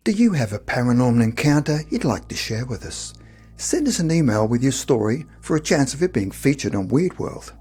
Do you have a paranormal encounter you'd like to share with us? Send us an email with your story for a chance of it being featured on Weird World.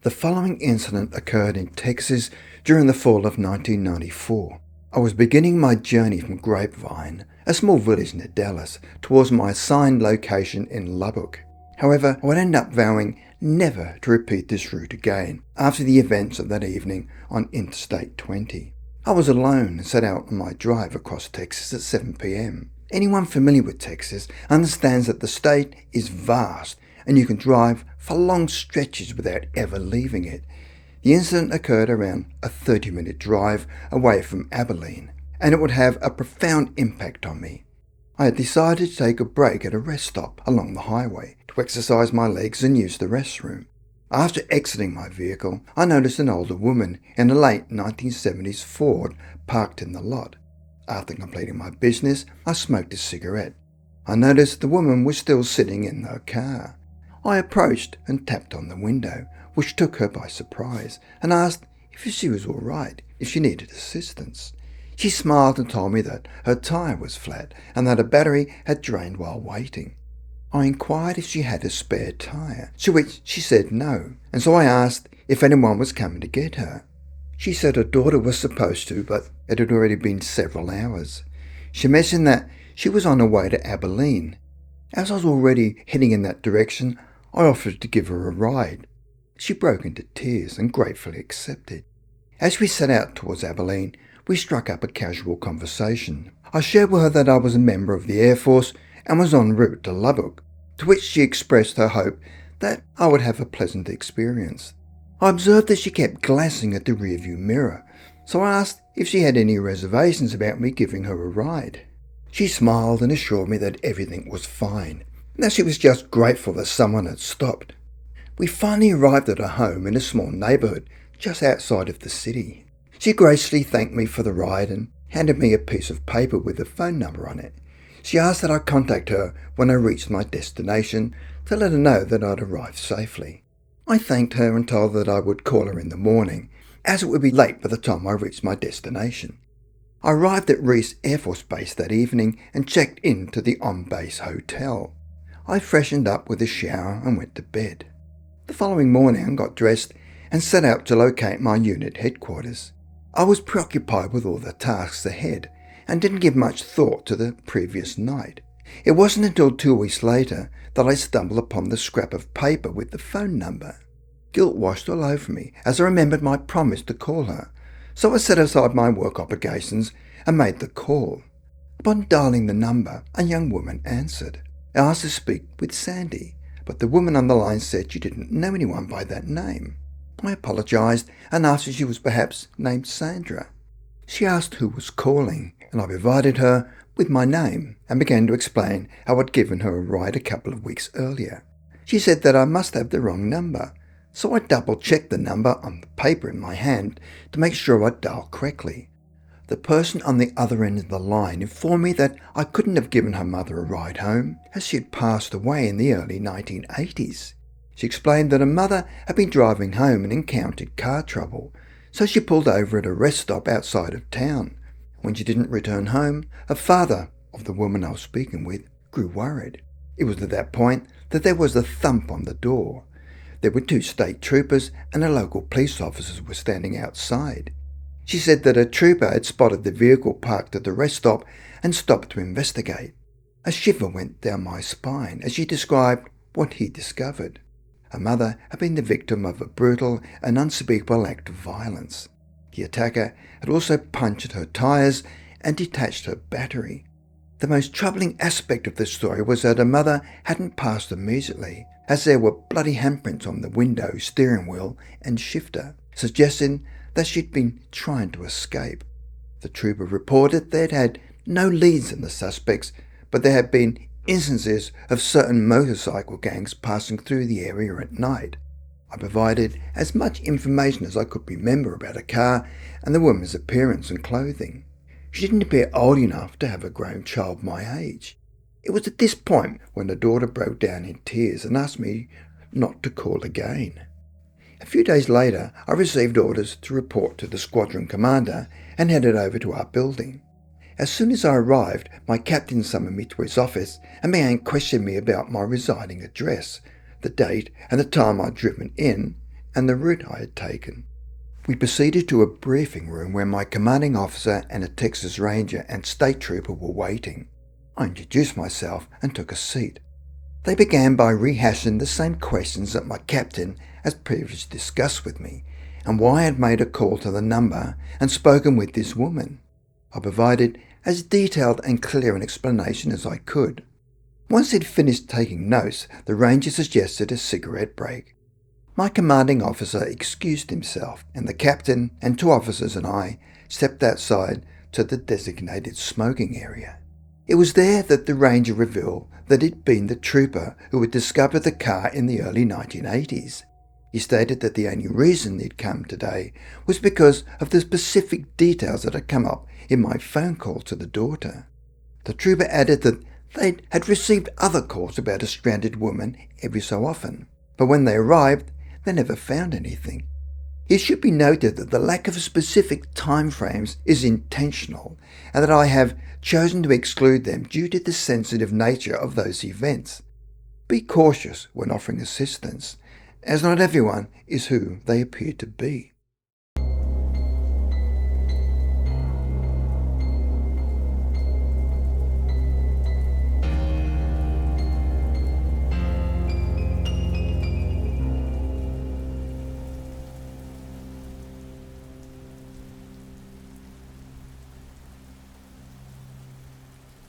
The following incident occurred in Texas during the fall of 1994. I was beginning my journey from Grapevine, a small village near Dallas, towards my assigned location in Lubbock. However, I would end up vowing never to repeat this route again after the events of that evening on Interstate 20. I was alone and set out on my drive across Texas at 7 p.m. Anyone familiar with Texas understands that the state is vast and you can drive for long stretches without ever leaving it. The incident occurred around a 30-minute drive away from Abilene, and it would have a profound impact on me. I had decided to take a break at a rest stop along the highway to exercise my legs and use the restroom. After exiting my vehicle, I noticed an older woman in a late 1970s Ford parked in the lot. After completing my business, I smoked a cigarette. I noticed the woman was still sitting in her car. I approached and tapped on the window, which took her by surprise, and asked if she was all right, if she needed assistance. She smiled and told me that her tyre was flat and that her battery had drained while waiting. I inquired if she had a spare tyre, to which she said no, and so I asked if anyone was coming to get her. She said her daughter was supposed to, but it had already been several hours. She mentioned that she was on her way to Abilene. As I was already heading in that direction, I offered to give her a ride. She broke into tears and gratefully accepted. As we set out towards Abilene, we struck up a casual conversation. I shared with her that I was a member of the Air Force and was en route to Lubbock, to which she expressed her hope that I would have a pleasant experience. I observed that she kept glancing at the rearview mirror, so I asked if she had any reservations about me giving her a ride. She smiled and assured me that everything was fine, and that she was just grateful that someone had stopped. We finally arrived at her home in a small neighbourhood just outside of the city. She graciously thanked me for the ride and handed me a piece of paper with a phone number on it. She asked that I contact her when I reached my destination to let her know that I'd arrived safely. I thanked her and told her that I would call her in the morning, as it would be late by the time I reached my destination. I arrived at Reese Air Force Base that evening and checked into the on-base hotel. I freshened up with a shower and went to bed. The following morning I got dressed and set out to locate my unit headquarters. I was preoccupied with all the tasks ahead and didn't give much thought to the previous night. It wasn't until 2 weeks later that I stumbled upon the scrap of paper with the phone number. Guilt washed all over me as I remembered my promise to call her, so I set aside my work obligations and made the call. Upon dialing the number, a young woman answered. I asked to speak with Sandy, but the woman on the line said she didn't know anyone by that name. I apologised and asked if she was perhaps named Sandra. She asked who was calling, and I provided her with my name and began to explain how I'd given her a ride a couple of weeks earlier. She said that I must have the wrong number, so I double-checked the number on the paper in my hand to make sure I'd dialed correctly. The person on the other end of the line informed me that I couldn't have given her mother a ride home, as she had passed away in the early 1980s. She explained that her mother had been driving home and encountered car trouble, so she pulled over at a rest stop outside of town. When she didn't return home, her father, of the woman I was speaking with, grew worried. It was at that point that there was a thump on the door. There were 2 state troopers and a local police officer were standing outside. She said that a trooper had spotted the vehicle parked at the rest stop and stopped to investigate. A shiver went down my spine as she described what he discovered. Her mother had been the victim of a brutal and unspeakable act of violence. The attacker had also punctured her tyres and detached her battery. The most troubling aspect of the story was that her mother hadn't passed immediately, as there were bloody handprints on the window, steering wheel and shifter, suggesting that she'd been trying to escape. The trooper reported they'd had no leads in the suspects, but there had been instances of certain motorcycle gangs passing through the area at night. I provided as much information as I could remember about her car and the woman's appearance and clothing. She didn't appear old enough to have a grown child my age. It was at this point when the daughter broke down in tears and asked me not to call again. A few days later, I received orders to report to the squadron commander and headed over to our building. As soon as I arrived, my captain summoned me to his office and began questioning me about my residing address, the date and the time I'd driven in, and the route I had taken. We proceeded to a briefing room where my commanding officer and a Texas Ranger and state trooper were waiting. I introduced myself and took a seat. They began by rehashing the same questions that my captain had previously discussed with me, and why I had made a call to the number and spoken with this woman. I provided as detailed and clear an explanation as I could. Once he'd finished taking notes, the Ranger suggested a cigarette break. My commanding officer excused himself, and the captain and 2 officers and I stepped outside to the designated smoking area. It was there that the Ranger revealed that he'd been the trooper who had discovered the car in the early 1980s. He stated that the only reason he'd come today was because of the specific details that had come up in my phone call to the daughter. The trooper added that they had received other calls about a stranded woman every so often, but when they arrived, they never found anything. It should be noted that the lack of specific timeframes is intentional, and that I have chosen to exclude them due to the sensitive nature of those events. Be cautious when offering assistance, as not everyone is who they appear to be.